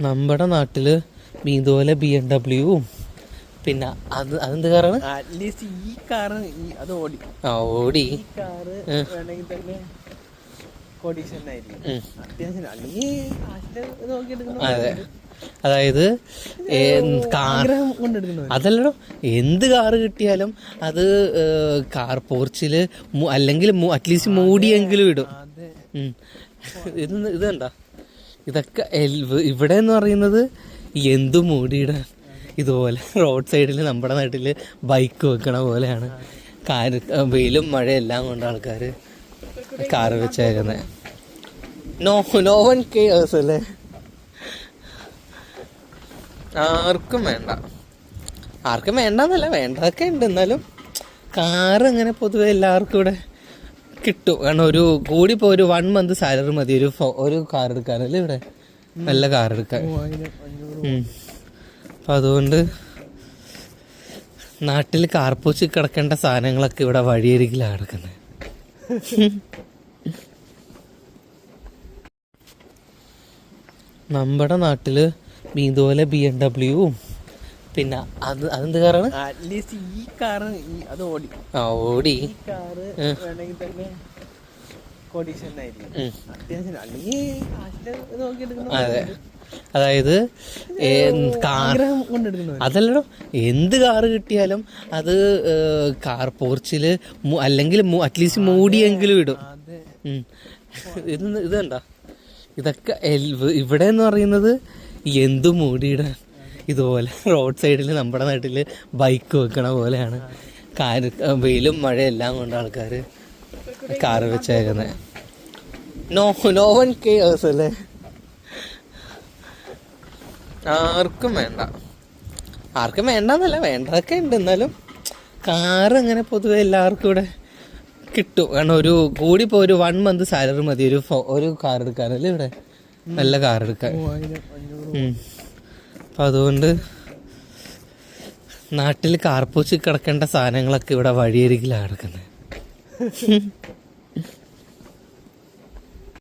നമ്മുടെ നാട്ടില് ഇതുപോലെ BMW പിന്നെ അതെന്ത് കാറാണ്? അറ്റ്ലീസ്റ്റ് ഈ കാറ് അത് ഓടി ഓടി ഈ കാറ് വേണമെങ്കിൽ തന്നെ കോടീശ്വരനായിരിക്കും. അത്യാവശ്യം അല്ലെങ്കിൽ നോക്കിയെടുക്കണം. അതെ, അതായത് ആഗ്രഹം കൊണ്ടെടുക്കണം. അതല്ലടോ, എന്ത് കാറ് കിട്ടിയാലും അത് കാർ പോർച്ചില് അല്ലെങ്കിൽ അറ്റ്ലീസ്റ്റ് മൂടിയെങ്കിലും ഇടും. ഇത് കണ്ട, ഇതൊക്കെ ഇവിടെ എന്ന് പറയുന്നത് എന്തു മൂടിയിടാൻ. ഇതുപോലെ റോഡ് സൈഡിൽ നമ്മുടെ നാട്ടിൽ ബൈക്ക് വെക്കണ പോലെയാണ് വെയിലും മഴയെല്ലാം കൊണ്ട് ആൾക്കാർ കാറ് വെച്ചേക്കുന്നത്. നോ വൺ കെയേഴ്സ് അല്ലേ, ആർക്കും വേണ്ടെന്നല്ല, വേണ്ടതൊക്കെ ഉണ്ട്. എന്നാലും കാറ് അങ്ങനെ പൊതുവെ എല്ലാവർക്കും ഇവിടെ കിട്ടും. കാരണം കൂടിപ്പോ ഒരു 1 month സാലറി മതി ഒരു കാർ എടുക്കാനല്ലേ, ഇവിടെ നല്ല കാർ എടുക്കാൻ. അപ്പം അതുകൊണ്ട് നാട്ടിൽ കാർപ്പൂച്ച് കിടക്കേണ്ട സാധനങ്ങളൊക്കെ ഇവിടെ വഴിയരികിലാണ് കിടക്കുന്നത്. നമ്മുടെ നാട്ടില് ഇതുപോലെ BMW പിന്നെ അതെന്ത് കാറാണ്? അറ്റ്ലീസ്റ്റ് ഈ കാറ് അത് ഓടി ഓടി ഈ കാറ് വേണമെങ്കിൽ തന്നെ കോടീശ്വരനായിരിക്കും. അത്യാവശ്യം അല്ലെങ്കിൽ നോക്കിയെടുക്കണം. അതെ, അതായത് ആഗ്രഹം കൊണ്ടെടുക്കണം. അതല്ലടോ, എന്ത് കാറ് കിട്ടിയാലും അത് കാർ പോർച്ചില് അല്ലെങ്കിൽ അറ്റ്ലീസ്റ്റ് മൂടിയെങ്കിലും ഇടും. ഇത് കണ്ട, ഇതൊക്കെ ഇവിടെ എന്ന് പറയുന്നത് എന്തു മൂടിയിടാൻ. ഇതുപോലെ റോഡ് സൈഡിൽ നമ്മുടെ നാട്ടിൽ ബൈക്ക് വെക്കണ പോലെയാണ് വെയിലും മഴയെല്ലാം കൊണ്ട് ആൾക്കാർ കാറ് വെച്ചേക്കുന്നത്. നോ വൺ കെയേഴ്സ് അല്ലേ, ആർക്കും വേണ്ടെന്നല്ല, വേണ്ടതൊക്കെ ഉണ്ട്. എന്നാലും കാറ് അങ്ങനെ പൊതുവെ എല്ലാവർക്കും ഇവിടെ കിട്ടും. കാരണം കൂടിപ്പോ ഒരു 1 month സാലറി മതി ഒരു കാർ എടുക്കാനല്ലേ, ഇവിടെ നല്ല കാർ എടുക്കാൻ. അപ്പം അതുകൊണ്ട് നാട്ടിൽ കാർപ്പൂച്ച് കിടക്കേണ്ട സാധനങ്ങളൊക്കെ ഇവിടെ വഴിയരികിലാണ് കിടക്കുന്നത്.